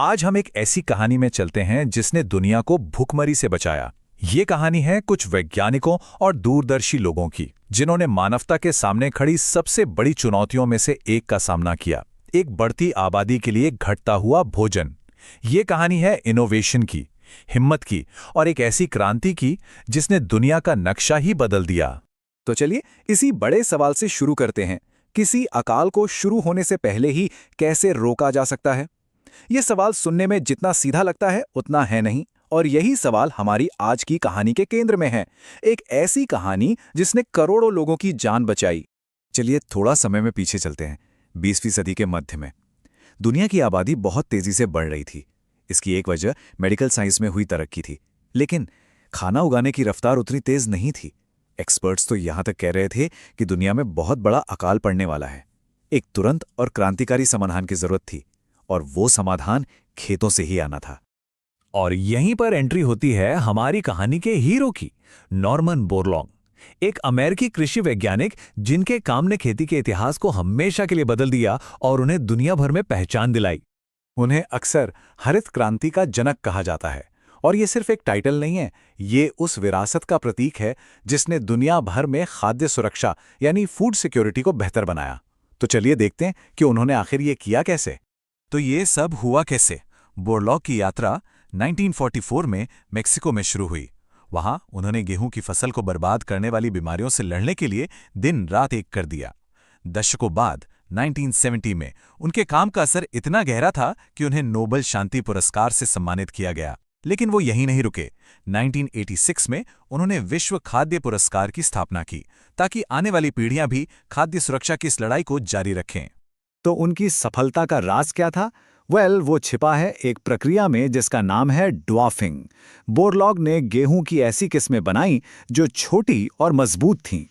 आज हम एक ऐसी कहानी में चलते हैं जिसने दुनिया को भूखमरी से बचाया। ये कहानी है कुछ वैज्ञानिकों और दूरदर्शी लोगों की, जिन्होंने मानवता के सामने खड़ी सबसे बड़ी चुनौतियों में से एक का सामना किया, एक बढ़ती आबादी के लिए घटता हुआ भोजन। ये कहानी है इनोवेशन की, हिम्मत की और एक ऐसी क्रांति की जिसने दुनिया का नक्शा ही बदल दिया। तो चलिए इसी बड़े सवाल से शुरू करते हैं। किसी अकाल को शुरू होने से पहले ही कैसे रोका जा सकता है? ये सवाल सुनने में जितना सीधा लगता है उतना है नहीं, और यही सवाल हमारी आज की कहानी के केंद्र में है। एक ऐसी कहानी जिसने करोड़ों लोगों की जान बचाई। चलिए थोड़ा समय में पीछे चलते हैं। 20वीं सदी के मध्य में दुनिया की आबादी बहुत तेजी से बढ़ रही थी। इसकी एक वजह मेडिकल साइंस में हुई तरक्की थी, लेकिन खाना उगाने की रफ्तार उतनी तेज नहीं थी। एक्सपर्ट्स तो यहां तक कह रहे थे कि दुनिया में बहुत बड़ा अकाल पड़ने वाला है। एक तुरंत और क्रांतिकारी समाधान की जरूरत थी, और वो समाधान खेतों से ही आना था। और यहीं पर एंट्री होती है हमारी कहानी के हीरो की, नॉर्मन बोरलॉग, एक अमेरिकी कृषि वैज्ञानिक जिनके काम ने खेती के इतिहास को हमेशा के लिए बदल दिया और उन्हें दुनिया भर में पहचान दिलाई। उन्हें अक्सर हरित क्रांति का जनक कहा जाता है, और ये सिर्फ एक टाइटल नहीं है, ये उस विरासत का प्रतीक है जिसने दुनिया भर में खाद्य सुरक्षा यानी फूड सिक्योरिटी को बेहतर बनाया। तो चलिए देखते हैं कि उन्होंने आखिर ये किया कैसे। तो ये सब हुआ कैसे? बोरलॉग की यात्रा 1944 में मेक्सिको में शुरू हुई। वहां उन्होंने गेहूं की फसल को बर्बाद करने वाली बीमारियों से लड़ने के लिए दिन रात एक कर दिया। दशकों बाद 1970 में उनके काम का असर इतना गहरा था कि उन्हें नोबेल शांति पुरस्कार से सम्मानित किया गया। लेकिन वो यहीं नहीं रुके। 1986 में उन्होंने विश्व खाद्य पुरस्कार की स्थापना की, ताकि आने वाली पीढ़ियां भी खाद्य सुरक्षा की इस लड़ाई को जारी रखें। तो उनकी सफलता का राज क्या था? वो छिपा है एक प्रक्रिया में जिसका नाम है ड्वार्फिंग। बोरलॉग ने गेहूं की ऐसी किस्में बनाई जो छोटी और मजबूत थीं।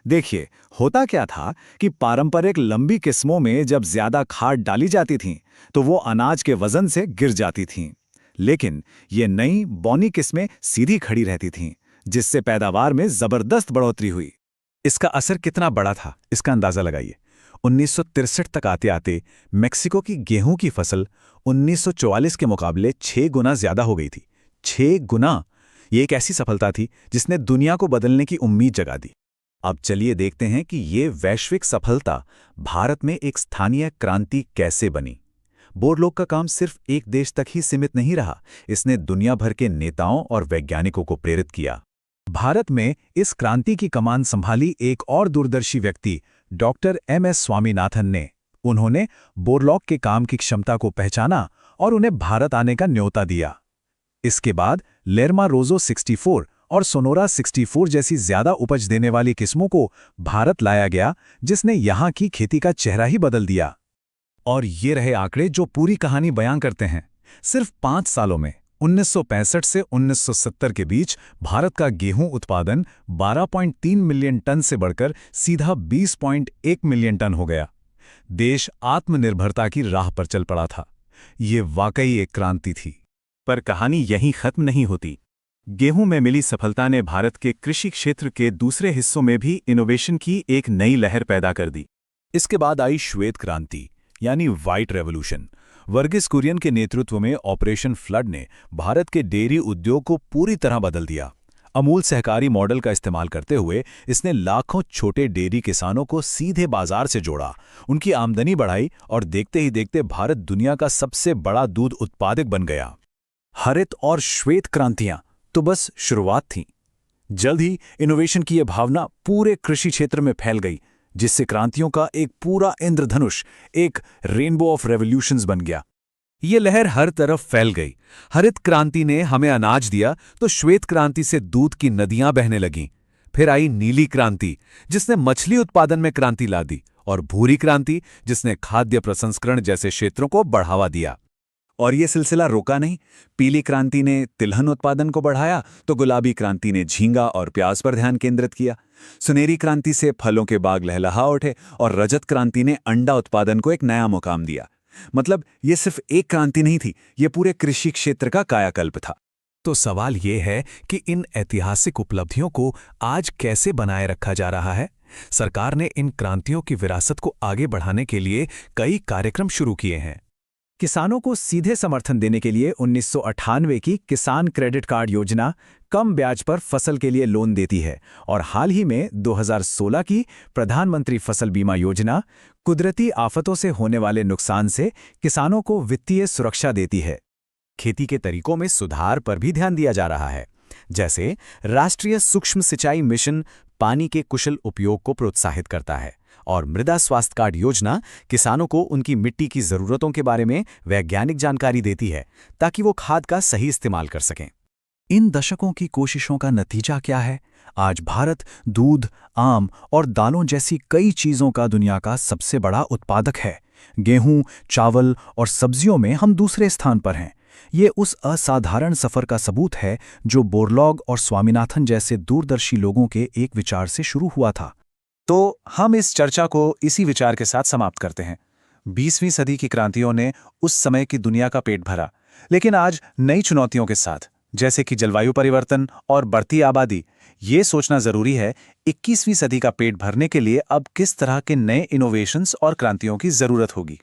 देखिए, होता क्या था कि पारंपरिक लंबी किस्मों में जब ज्यादा खाद डाली जाती थीं, तो वो अनाज के वजन से गिर जाती थीं। लेकिन ये नई बौनी किस्में सीधी खड़ी रहती थीं, जिससे पैदावार में जबरदस्त बढ़ोतरी हुई। इसका असर कितना बड़ा था, इसका अंदाजा लगाइए। 1963 तक आते आते मेक्सिको की गेहूं की फसल 1944 के मुकाबले 6 गुना ज्यादा हो गई थी। 6 गुना! ये एक ऐसी सफलता थी जिसने दुनिया को बदलने की उम्मीद जगा दी। अब चलिए देखते हैं कि ये वैश्विक सफलता भारत में एक स्थानीय क्रांति कैसे बनी। बोरलॉग का काम सिर्फ एक देश तक ही सीमित नहीं रहा, इसने दुनिया भर के नेताओं और वैज्ञानिकों को प्रेरित किया। भारत में इस क्रांति की कमान संभाली एक और दूरदर्शी व्यक्ति, डॉक्टर MS स्वामीनाथन ने। उन्होंने बोरलॉग के काम की क्षमता को पहचाना और उन्हें भारत आने का न्योता दिया। इसके बाद लेरमा रोजो 64 और सोनोरा 64 जैसी ज्यादा उपज देने वाली किस्मों को भारत लाया गया, जिसने यहां की खेती का चेहरा ही बदल दिया। और ये रहे आंकड़े जो पूरी कहानी बयां करते हैं। सिर्फ 5 सालों में 1965 से 1970 के बीच भारत का गेहूं उत्पादन 12.3 मिलियन टन से बढ़कर सीधा 20.1 मिलियन टन हो गया। देश आत्मनिर्भरता की राह पर चल पड़ा था। ये वाकई एक क्रांति थी। पर कहानी यहीं खत्म नहीं होती। गेहूं में मिली सफलता ने भारत के कृषि क्षेत्र के दूसरे हिस्सों में भी इनोवेशन की एक नई लहर पैदा कर दी। इसके बाद आई श्वेत क्रांति यानी व्हाइट रेवोल्यूशन। वर्गीस कुरियन के नेतृत्व में ऑपरेशन फ्लड ने भारत के डेयरी उद्योग को पूरी तरह बदल दिया। अमूल सहकारी मॉडल का इस्तेमाल करते हुए इसने लाखों छोटे डेयरी किसानों को सीधे बाजार से जोड़ा, उनकी आमदनी बढ़ाई और देखते ही देखते भारत दुनिया का सबसे बड़ा दूध उत्पादक बन गया। हरित और श्वेत क्रांतियां तो बस शुरुआत थीं। जल्द ही इनोवेशन की यह भावना पूरे कृषि क्षेत्र में फैल गई, जिससे क्रांतियों का एक पूरा इंद्रधनुष, एक रेनबो ऑफ रेवोल्यूशंस बन गया। ये लहर हर तरफ फैल गई। हरित क्रांति ने हमें अनाज दिया तो श्वेत क्रांति से दूध की नदियां बहने लगीं। फिर आई नीली क्रांति, जिसने मछली उत्पादन में क्रांति ला दी, और भूरी क्रांति, जिसने खाद्य प्रसंस्करण जैसे क्षेत्रों को बढ़ावा दिया। और ये सिलसिला रुका नहीं। पीली क्रांति ने तिलहन उत्पादन को बढ़ाया, तो गुलाबी क्रांति ने झींगा और प्याज पर ध्यान केंद्रित किया। सुनहरी क्रांति से फलों के बाग लहलहा उठे, और रजत क्रांति ने अंडा उत्पादन को एक नया मुकाम दिया। मतलब ये सिर्फ एक क्रांति नहीं थी, ये पूरे कृषि क्षेत्र का कायाकल्प था। तो सवाल ये है कि इन ऐतिहासिक उपलब्धियों को आज कैसे बनाए रखा जा रहा है? सरकार ने इन क्रांतियों की विरासत को आगे बढ़ाने के लिए कई कार्यक्रम शुरू किए हैं। किसानों को सीधे समर्थन देने के लिए 1998 की किसान क्रेडिट कार्ड योजना कम ब्याज पर फसल के लिए लोन देती है और हाल ही में 2016 की प्रधानमंत्री फसल बीमा योजना कुदरती आफतों से होने वाले नुकसान से किसानों को वित्तीय सुरक्षा देती है। खेती के तरीकों में सुधार पर भी ध्यान दिया जा रहा है, जैसे राष्ट्रीय सूक्ष्म सिंचाई मिशन पानी के कुशल उपयोग को प्रोत्साहित करता है और मृदा स्वास्थ्य कार्ड योजना किसानों को उनकी मिट्टी की ज़रूरतों के बारे में वैज्ञानिक जानकारी देती है ताकि वो खाद का सही इस्तेमाल कर सकें। इन दशकों की कोशिशों का नतीजा क्या है? आज भारत दूध, आम और दालों जैसी कई चीज़ों का दुनिया का सबसे बड़ा उत्पादक है। गेहूं, चावल और सब्जियों में हम दूसरे स्थान पर हैं। ये उस असाधारण सफ़र का सबूत है जो बोरलॉग और स्वामीनाथन जैसे दूरदर्शी लोगों के एक विचार से शुरू हुआ था। तो हम इस चर्चा को इसी विचार के साथ समाप्त करते हैं। 20वीं सदी की क्रांतियों ने उस समय की दुनिया का पेट भरा, लेकिन आज नई चुनौतियों के साथ, जैसे कि जलवायु परिवर्तन और बढ़ती आबादी, ये सोचना जरूरी है 21वीं सदी का पेट भरने के लिए अब किस तरह के नए इनोवेशंस और क्रांतियों की जरूरत होगी।